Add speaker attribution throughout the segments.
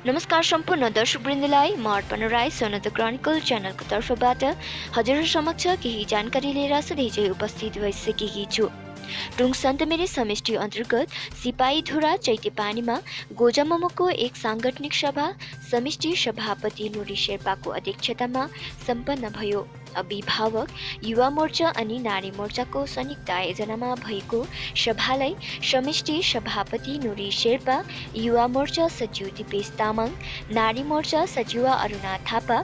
Speaker 1: नमस्कार सम्पूर्ण दर्शकवृन्दलाई म अर्पण राई सोना द क्रोनिकल च्यानलको तर्फबाट हजुर समक्ष केही जानकारी लिएर सधैँझै उपस्थित भइसकेकी छु। टुङ सन्तमेरे समष्टि अन्तर्गत सिपाहीधुरा चैतेपानीमा गोजाममको एक सांगठनिक सभा समष्टि सभापति नुरी शेर्पाको अध्यक्षतामा सम्पन्न भयो। अभिभावक युवा मोर्चा अनि नारी मोर्चाको संयुक्त आयोजनामा भएको सभालाई समष्टि सभापति नुरी शेर्पा, युवा मोर्चा सचिव दिपेश तामाङ, नारी मोर्चा सचिव अरुणा थापा,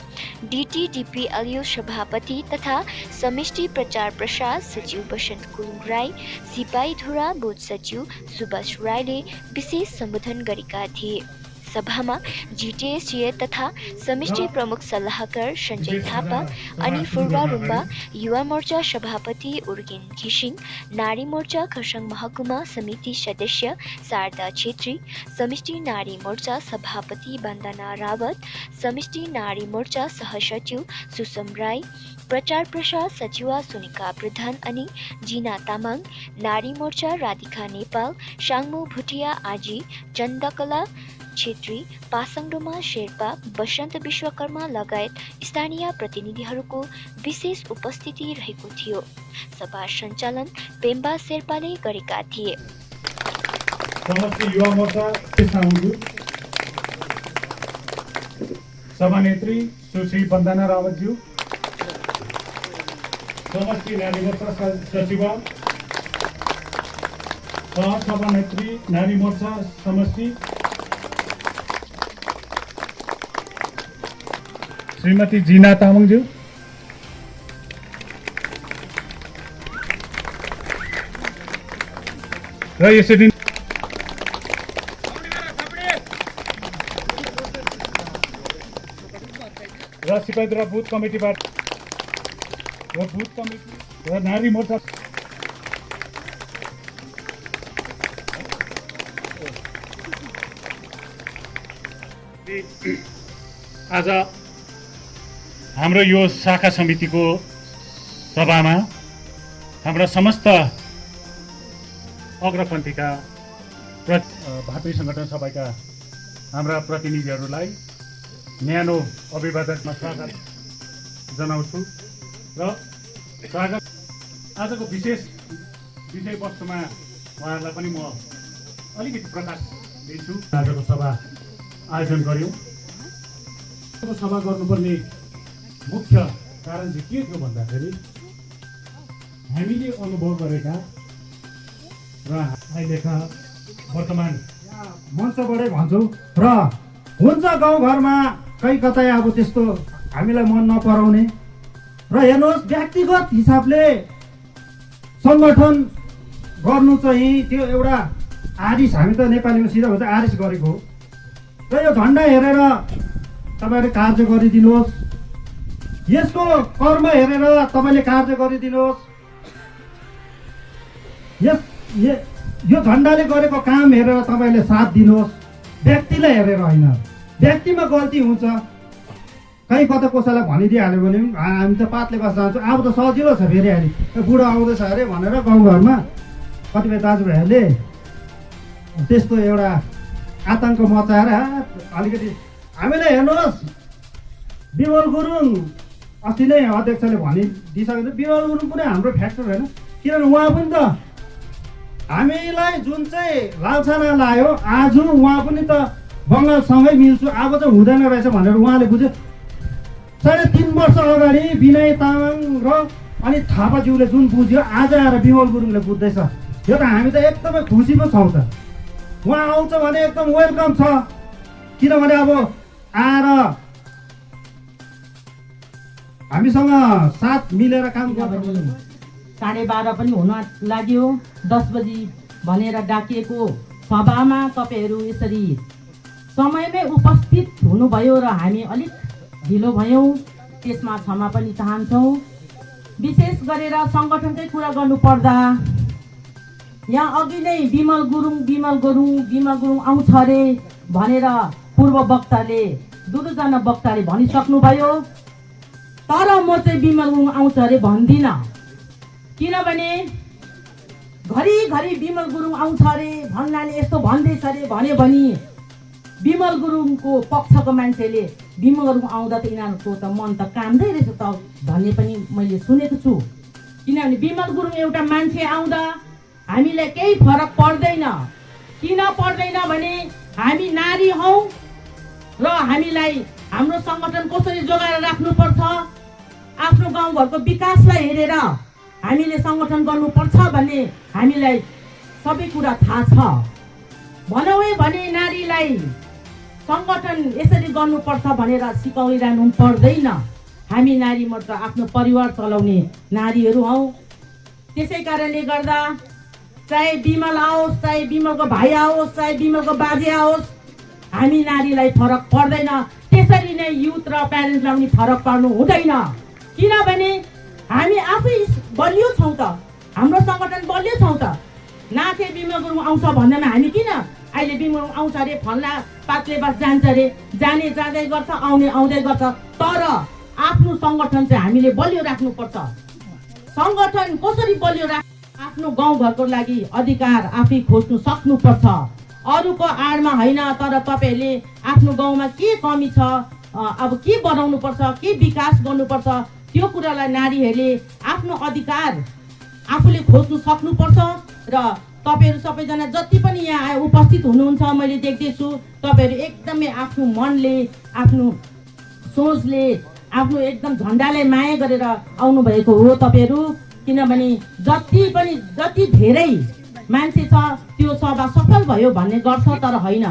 Speaker 1: DTDPLU सभापति तथा समष्टि प्रचार प्रसार सचिव बसन्त गुरुङ राई, सिपाहीधुरा बुथ सचिव सुभाष राईले विशेष सम्बोधन गरेका थिए। सभामा GTSA तथा समष्टि प्रमुख सल्लाहकार सञ्जय थापा अनि फुर्वा रुम्बा, युवा मोर्चा सभापति उर्गेन घिसिङ, नारी मोर्चा खरसाङ महकुमा समिति सदस्य शारदा छेत्री, समष्टि नारी मोर्चा सभापति वन्दना रावत, समष्टि नारी मोर्चा सहसचिव सुषम राई, प्रचार प्रसार सचिवा सुनिका प्रधान अनि जिना तामाङ, नारी मोर्चा राधिका नेपाल, साङ्मु भुटिया आजी, चन्दकला छेत्री, पासाङडोमा शेर्पा, बसन्त विश्वकर्मा लगायत स्थानीय प्रतिनिधिहरूको विशेष उपस्थिति रहेको थियो। सभा सञ्चालन पेम्बा शेर्पाले गरेका थिए।
Speaker 2: समष्टि युवा मोर्चा सभानेत्री सुश्री वन्दना रावतज्यू, समष्टि नारी मोर्चा सचिव सभानेत्री नारी मोर्चा समष्टि श्रीमती जिना तामाङज्यू, र यसरी र सिपाहीधुरा बुथ कमिटीबाट र बुथ कमिटी र नारी मोर्चा आज हाम्रो यो शाखा समितिको सभामा हाम्रा समस्त अग्रपन्थीका भातृ सङ्गठन सभाका हाम्रा प्रतिनिधिहरूलाई न्यानो अभिवादनमा स्वागत जनाउँछु र स्वागत आजको विशेष विषयवस्तुमा उहाँहरूलाई पनि म अलिकति प्रकाश दिन्छु। आजको सभा आयोजन गर्यौँ। सभा गर्नुपर्ने मुख्य कारण चाहिँ के थियो भन्दाखेरि हामीले अनुभव गरेका र अहिलेका वर्तमान
Speaker 3: मञ्चबाटै भन्छौँ र हुन्छ गाउँघरमा कहीँ कतै अब त्यस्तो हामीलाई मन नपराउने र हेर्नुहोस् व्यक्तिगत हिसाबले सङ्गठन गर्नु चाहिँ त्यो एउटा आरिस, हामी त नेपालीमा सिधा भन्छ आरिस गरेको हो र यो झन्डा हेरेर तपाईँहरूले कार्य गरिदिनुहोस्, यसको कर्म हेरेर तपाईँले कार्य गरिदिनुहोस्, यो झन्डाले गरेको काम हेरेर तपाईँले साथ दिनुहोस्, व्यक्तिलाई हेरेर होइन। व्यक्तिमा गल्ती हुन्छ, कहीँ कता कसैलाई भनिदिइहाल्यो भने हामी त पातले बस जान्छौँ, अब त सजिलो छ फेरि अहिले बुढो आउँदैछ अरे भनेर गाउँघरमा कतिपय दाजुभाइहरूले त्यस्तो एउटा आतङ्क मचाएर अलिकति हामीलाई हेर्नुहोस्। विमल गुरुङ अस्ति नै अध्यक्षले भनिदिइसकेको थियो, विमल गुरुङ पनि हाम्रो फ्याक्टर होइन, किनभने उहाँ पनि त हामीलाई जुन चाहिँ लालसाना लायो आज उहाँ पनि त बङ्गालसँगै मिल्छु अब चाहिँ हुँदैन रहेछ भनेर उहाँले बुझ्यो। 3.5 वर्ष अगाडि विनय तामाङ र अनि थापाज्यूले जुन बुझ्यो आज आएर विमल गुरुङले बुझ्दैछ, यो त हामी त एकदमै खुसी पो छौँ त। उहाँ आउँछ भने एकदम वेलकम छ, किनभने अब आएर हामीसँग साथ मिलेर काम गर्नु।
Speaker 4: 12:30 पनि हुन लाग्यो, 10 बजी भनेर डाकिएको सभामा तपाईँहरू यसरी समयमै उपस्थित हुनुभयो र हामी अलिक ढिलो भयौँ, त्यसमा क्षमा पनि चाहन्छौँ। विशेष गरेर सङ्गठनकै कुरा गर्नुपर्दा यहाँ अघि नै विमल गुरुङ आउँछ अरे भनेर पूर्व वक्ताले दुईजना वक्ताले भनिसक्नुभयो, तर म चाहिँ विमल गुरुङ आउँछ अरे भन्दिनँ, किनभने घरिघरि विमल गुरुङ आउँछ अरे भन्नाले यस्तो भन्दैछ अरे भन्यो भने विमल गुरुङको पक्षको मान्छेले विमल गुरुङ आउँदा त यिनीहरूको त मन त काम्दै रहेछ त भन्ने पनि मैले सुनेको छु। किनभने विमल गुरुङ एउटा मान्छे आउँदा हामीलाई केही फरक पर्दैन। किन पर्दैन भने हामी नारी हौँ र हामीलाई हाम्रो सङ्गठन कसरी जोगाएर राख्नुपर्छ, आफ्नो गाउँघरको विकासलाई हेरेर हामीले सङ्गठन गर्नुपर्छ भन्ने हामीलाई सबै कुरा थाहा छ। भनौँ भने नारीलाई सङ्गठन यसरी गर्नुपर्छ भनेर सिकाइरहनु पर्दैन। हामी नारी मात्र आफ्नो परिवार चलाउने नारीहरू हौँ। त्यसै कारणले गर्दा चाहे विमल आओस्, चाहे विमलको भाइ आओस्, चाहे विमलको बाजे आओस्, हामी नारीलाई फरक पर्दैन। त्यसरी नै युथ र प्यारेन्ट्सलाई पनि फरक पर्नु हुँदैन। किनभने हामी आफै बलियो छौँ त, हाम्रो सङ्गठन बलियो छौँ त। नाथे विमल गुरुङ आउँछ भन्दामा हामी किन अहिले विमल गुरुङ आउँछ अरे फल्ना पातले बस जान्छ अरे, जाने जाँदै गर्छ, आउने आउँदै गर्छ। तर आफ्नो सङ्गठन चाहिँ हामीले बलियो राख्नुपर्छ। सङ्गठन कसरी बलियो आफ्नो गाउँघरको लागि अधिकार आफै खोज्नु सक्नुपर्छ, अरूको आडमा होइन। तर तपाईँहरूले आफ्नो गाउँमा के कमी छ, अब के बनाउनुपर्छ, के विकास गर्नुपर्छ, त्यो कुरालाई नारीहरूले आफ्नो अधिकार आफूले खोज्नु सक्नुपर्छ। र तपाईँहरू सबैजना जति पनि यहाँ उपस्थित हुनुहुन्छ मैले देख्दैछु, तपाईँहरू एकदमै आफ्नो मनले, आफ्नो सोचले, आफ्नो एकदम झन्डालाई माया गरेर आउनुभएको हो तपाईँहरू। किनभने जति धेरै मान्छे छ त्यो सभा सफल भयो भन्ने गर्छ, तर होइन।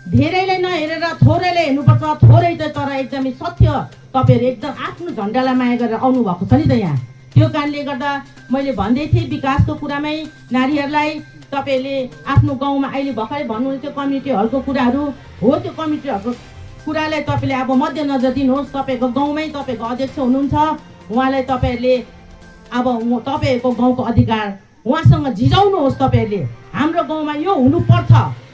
Speaker 4: धेरैले नहेरेर थोरैले हेर्नुपर्छ। थोरै त तर एकदमै सत्य तपाईँहरू एकदम आफ्नो झन्डालाई माया गरेर आउनु भएको छ नि त यहाँ। त्यो कारणले गर्दा मैले भन्दै थिएँ विकासको कुरामै नारीहरूलाई तपाईँहरूले आफ्नो गाउँमा अहिले भर्खरै भन्नुहुन्छ त्यो कम्युनिटी हलको कुराहरू हो। त्यो कम्युनिटी हलको कुरालाई तपाईँले अब मध्यनजर दिनुहोस्। तपाईँको गाउँमै तपाईँको अध्यक्ष हुनुहुन्छ, उहाँलाई तपाईँहरूले अब तपाईँहरूको गाउँको अधिकार उहाँसँग झिझाउनुहोस्। तपाईँहरूले हाम्रो गाउँमा यो हुनुपर्छ,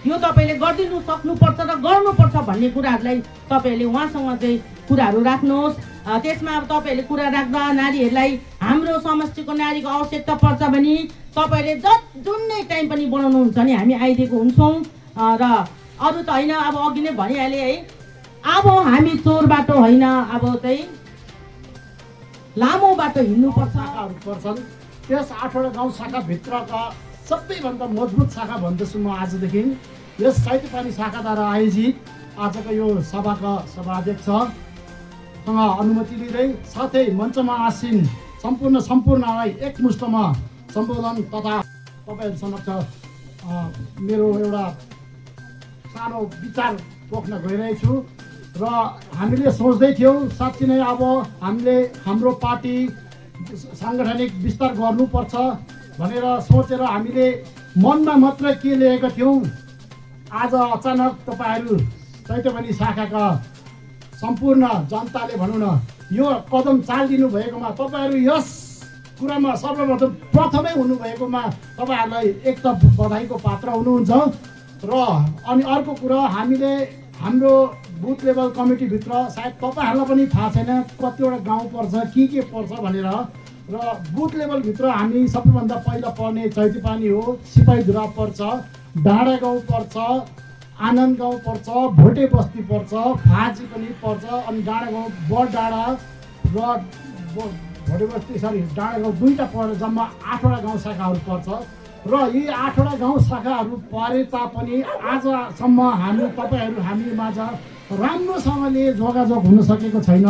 Speaker 4: यो तपाईँले गरिदिनु सक्नुपर्छ र गर्नुपर्छ भन्ने कुराहरूलाई तपाईँहरूले उहाँसँग चाहिँ कुराहरू राख्नुहोस्। त्यसमा अब तपाईँहरूले कुरा राख्दा नारीहरूलाई हाम्रो समष्टिको नारीको आवश्यकता पर्छ भने तपाईँहरूले जुनै टाइम पनि बनाउनुहुन्छ नि हामी आइदिएको हुन्छौँ। र अरू त होइन, अब अघि नै भनिहालेँ है, अब हामी चोर बाटो होइन, अब चाहिँ लामो बाटो हिँड्नुपर्छ।
Speaker 5: पर्छन् त्यस 8वटा गाउँ शाखाभित्रका सबैभन्दा मजबुत शाखा भन्दैछु म आजदेखि। यस चैतेपानी शाखाद्वारा आयोजित आजको यो सभाका सभाध्यक्षसँग अनुमति लिँदै साथै मञ्चमा आसीन सम्पूर्णलाई एकमुष्टमा सम्बोधन तथा तपाईँहरू समक्ष मेरो एउटा सानो विचार पोख्न गइरहेछु। र हामीले सोच्दै थियौँ साँच्चै नै अब हामीले हाम्रो पार्टी साङ्गठनिक विस्तार गर्नुपर्छ भनेर सोचेर हामीले मनमा मात्रै के लिएका थियौँ। आज अचानक तपाईँहरू चैतेपानी शाखाका सम्पूर्ण जनताले भनौँ न यो कदम चालिदिनु भएकोमा तपाईँहरू यस कुरामा सर्वप्रथम प्रथमै हुनुभएकोमा तपाईँहरूलाई एक त बधाईको पात्र हुनुहुन्छ। र अनि अर्को कुरा हामीले हाम्रो बुथ लेभल कमिटीभित्र सायद तपाईँहरूलाई पनि थाहा छैन कतिवटा गाउँ पर्छ के पर्छ भनेर। र बुथ लेभलभित्र हामी सबैभन्दा पहिला पर्ने चैतेपानी हो, सिपाहीधुरा पर्छ, डाँडा गाउँ पर्छ, आनन्द गाउँ पर्छ, भोटे बस्ती पर्छ, फाजी पनि पर्छ, अनि डाँडा गाउँ बड डाँडा र भोटे बस्ती डाँडा गाउँ दुईवटा पर्छ, जम्मा 8वटा गाउँ शाखाहरू पर्छ। र यी 8वटा गाउँ शाखाहरू परे तापनि आजसम्म हामी माझ राम्रोसँगले जोगाजोग हुन सकेको छैन।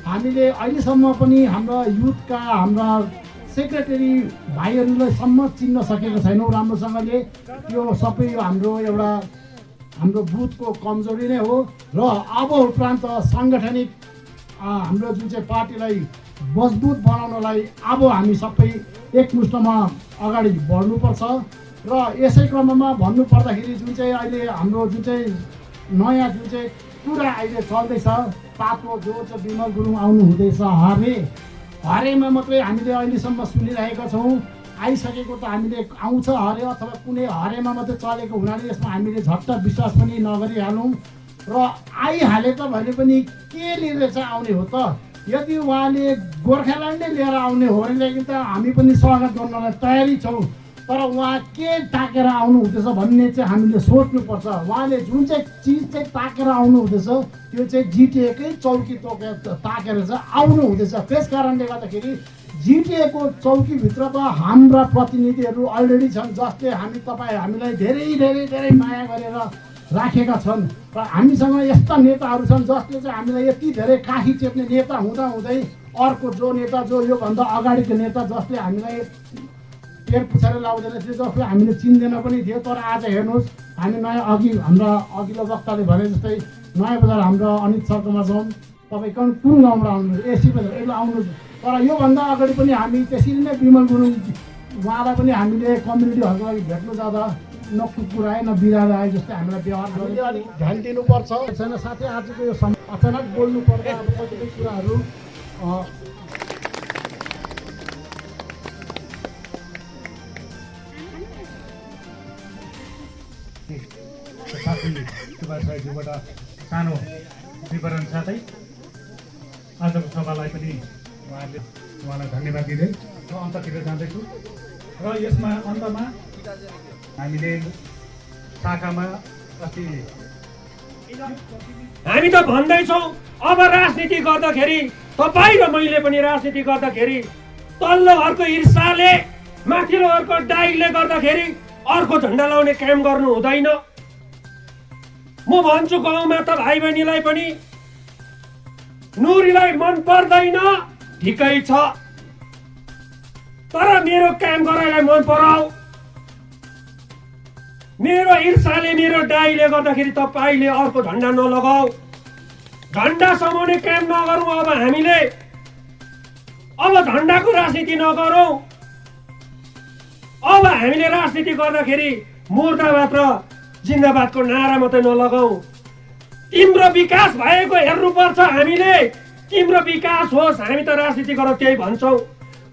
Speaker 5: हामीले अहिलेसम्म पनि हाम्रा युथका हाम्रा सेक्रेटरी भाइहरूलाई सम्म चिन्न सकेको छैनौँ राम्रोसँगले। यो सबै हाम्रो बुथको कमजोरी नै हो। र अब उपरान्त साङ्गठनिक हाम्रो जुन चाहिँ पार्टीलाई मजबुत बनाउनलाई अब हामी सबै एकमुष्टमा अगाडि बढ्नुपर्छ। र यसै क्रममा भन्नुपर्दाखेरि जुन चाहिँ अहिले हाम्रो जुन चाहिँ नयाँ जुन चाहिँ कुरा अहिले चल्दैछ पातो जो चाहिँ विमल गुरुङ आउनु हुँदैछ हरेमा मात्रै हामीले अहिलेसम्म सुनिरहेका छौँ। आइसकेको त हामीले आउँछ हरे अथवा कुनै हरेमा मात्रै चलेको हुनाले यसमा हामीले झट्ट विश्वास पनि नगरिहालौँ। र आइहाले त भने पनि के लिएर चाहिँ आउने हो त? यदि उहाँले गोर्खाल्यान्ड नै लिएर आउने हो भनेदेखि त हामी पनि स्वागत गर्नलाई तयारी छौँ। तर उहाँ के ताकेर आउनु हुँदैछ भन्ने चाहिँ हामीले सोच्नुपर्छ। उहाँले जुन चाहिँ चिज चाहिँ ताकेर आउनु हुँदैछ त्यो चाहिँ जिटिएकै चौकी ताकेर चाहिँ आउनु हुँदैछ। त्यस कारणले गर्दाखेरि जिटिएको चौकीभित्र त हाम्रा प्रतिनिधिहरू अलरेडी छन्, जसले हामीलाई धेरै धेरै धेरै माया गरेर राखेका छन्। र हामीसँग यस्ता नेताहरू छन् जसले चाहिँ हामीलाई यति धेरै काखी चेप्ने नेता हुँदै अर्को जो नेता जो योभन्दा अगाडिको नेता जसले हामीलाई पेट पुछाएर लाउँदैन थियो, जसले हामीले चिन्दैन पनि थियो। तर आज हेर्नुहोस् हामी नयाँ हाम्रा अघिल्लो वक्ताले भने जस्तै नयाँ बजार हाम्रो अनित सरकोमा जाउँ, तपाईँ कुन गाउँबाट आउनुहुन्छ एसी बजार यसले आउनुहोस्। तर योभन्दा अगाडि पनि हामी त्यसरी नै विमल गुरुङ उहाँलाई पनि हामीले कम्युनिटीहरूको लागि भेट्नु जाँदा न कुकुर आए न बिरालो आए जस्तै हामीलाई व्यवहार गरेर अलिक ध्यान दिनुपर्छ। छैन साथै आजको यो अचानक बोल्नु पर्दा अब कतिपय कुराहरू
Speaker 2: साथी सुभाष भाइज्यूबाट सानो विवरण साथै आजको सभालाई पनि उहाँलाई धन्यवाद दिँदै म अन्ततिर जाँदैछु। र यसमा अन्तमा हामीले शाखामा अस्ति
Speaker 6: हामी त भन्दैछौँ अब राजनीति गर्दाखेरि तपाईँ र मैले पनि राजनीति गर्दाखेरि तल्लो घरको ईर्ष्याले माथिल्लो घरको डाइले गर्दाखेरि अर्को झन्डा लाउने काम गर्नु हुँदैन। म भन्छु गाउँमा त भाइ बहिनीलाई पनि नुरीलाई मन पर्दैन ठिकै छ, तर मेरो काम गराइलाई मन पराऊ। मेरो ईर्ष्याले मेरो डाइले गर्दाखेरि तपाईँले अर्को झन्डा नलगाऊ, झन्डा समाउने काम नगरौँ। अब हामीले अब झन्डाको राजनीति नगरौँ। अब हामीले राजनीति गर्दाखेरि मुर्दाबाद र जिन्दाबादको नारा मात्रै नलगाऊ। तिम्रो विकास भएको हेर्नुपर्छ हामीले, तिम्रो विकास होस्, हामी त राजनीति गर त्यही भन्छौँ।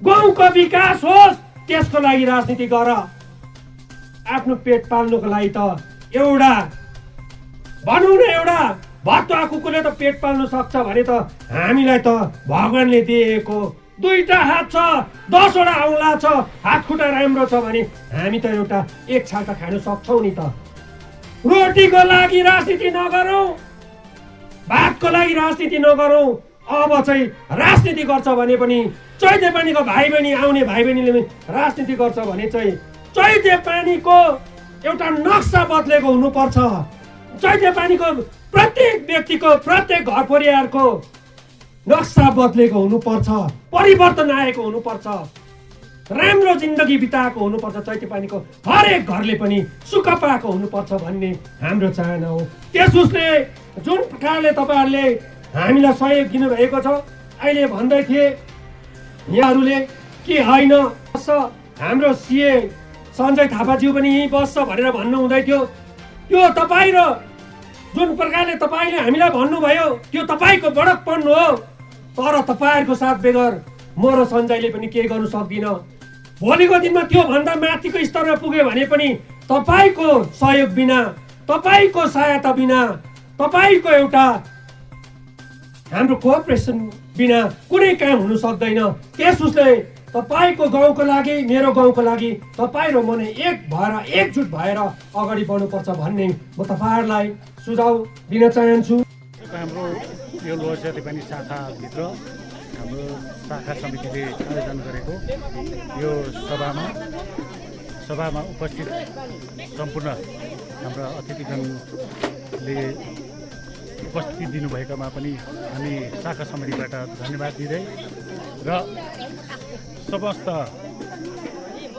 Speaker 6: गाउँको विकास होस् त्यसको लागि राजनीति गर। आफ्नो पेट पाल्नुको लागि त एउटा भनौँ न एउटा भत्वा कुकुरले त पेट पाल्नु सक्छ भने त हामीलाई त भगवानले दिएको दुईटा हात छ, 10 वटा औँला छ, हात खुट्टा राम्रो छ भने हामी त एउटा एक छाल त खानु सक्छौँ नि त। रोटीको लागि राजनीति नगरौँ, भातको लागि राजनीति नगरौँ। अब चाहिँ राजनीति गर्छ भने पनि चैते पानीको भाइ बहिनी आउने भाइ बहिनीले पनि राजनीति गर्छ भने चाहिँ चैते पानीको एउटा नक्सा बदलेको हुनुपर्छ। चैते पानीको प्रत्येक व्यक्तिको प्रत्येक घर परिवारको नक्सा बदलेको हुनुपर्छ, परिवर्तन आएको हुनुपर्छ, राम्रो जिन्दगी बिताएको हुनुपर्छ। चैते पानीको हरेक घरले पनि सुख पाएको हुनुपर्छ भन्ने हाम्रो चाहना हो। त्यस उसले जुन प्रकारले तपाईँहरूले हामीलाई सहयोग दिनुभएको छ, अहिले भन्दै थिए यहाँहरूले कि होइन बस्छ, हाम्रो सिए सञ्जय थापाज्यू पनि यहीँ बस्छ भनेर भन्नु हुँदै थियो। त्यो तपाईँ र जुन प्रकारले तपाईँले हामीलाई भन्नुभयो त्यो तपाईँको बडकपन हो। तर तपाईँहरूको साथ बेगर म र सञ्जयले पनि केही गर्नु सक्दिन। भोलिको दिनमा त्योभन्दा माथिको स्तरमा पुग्यो भने पनि तपाईँको सहयोग बिना, तपाईँको सहायता बिना, तपाईँको एउटा हाम्रो कोअपरेसन बिना कुनै काम हुनु सक्दैन। त्यस उसले तपाईँको गाउँको लागि, मेरो गाउँको लागि तपाईँ र म नै एक भएर एकजुट भएर अगाडि बढ्नुपर्छ भन्ने म तपाईँहरूलाई सुझाव दिन चाहन्छु।
Speaker 2: हाम्रो यो लोवर सेतीपानी शाखाभित्र हाम्रो शाखा समितिले आयोजन गरेको यो सभामा उपस्थित सम्पूर्ण हाम्रा अतिथिगणले उपस्थिति दिनुभएकामा पनि हामी शाखा समितिबाट धन्यवाद दिँदै र समस्त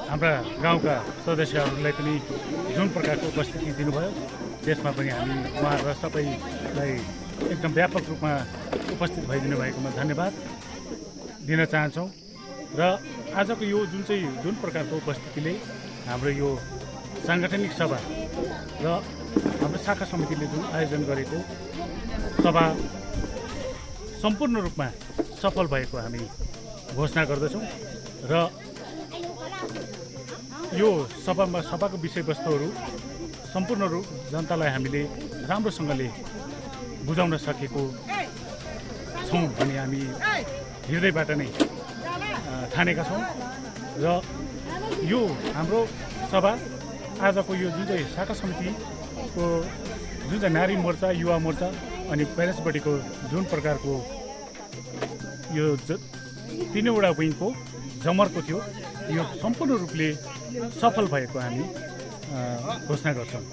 Speaker 2: हाम्रा गाउँका सदस्यहरूलाई पनि जुन प्रकारको उपस्थिति दिनुभयो त्यसमा पनि हामी उहाँहरू सबैलाई एकदम व्यापक रूपमा उपस्थित भइदिनु भएकोमा धन्यवाद दिन चाहन्छौँ। र आजको यो जुन प्रकारको उपस्थितिले हाम्रो यो साङ्गठनिक सभा र हाम्रो शाखा समितिले जुन आयोजन गरेको सभा सम्पूर्ण रूपमा सफल भएको हामी घोषणा गर्दछौँ। र यो सभाको विषयवस्तुहरू सम्पूर्ण जनतालाई हामीले राम्रोसँगले बुझाउन सकेको छौँ भन्ने हामी हृदयबाट नै ठानेका छौँ। र यो हाम्रो सभा आजको यो जुन चाहिँ शाखा समितिको जुन चाहिँ नारी मोर्चा युवा मोर्चा अनि प्यारेन्ट्सपट्टिको जुन प्रकारको यो तीनवटा विङको जमर्को थियो यो सम्पूर्ण रूपले सफल भएको हामी घोषणा गर्छौँ।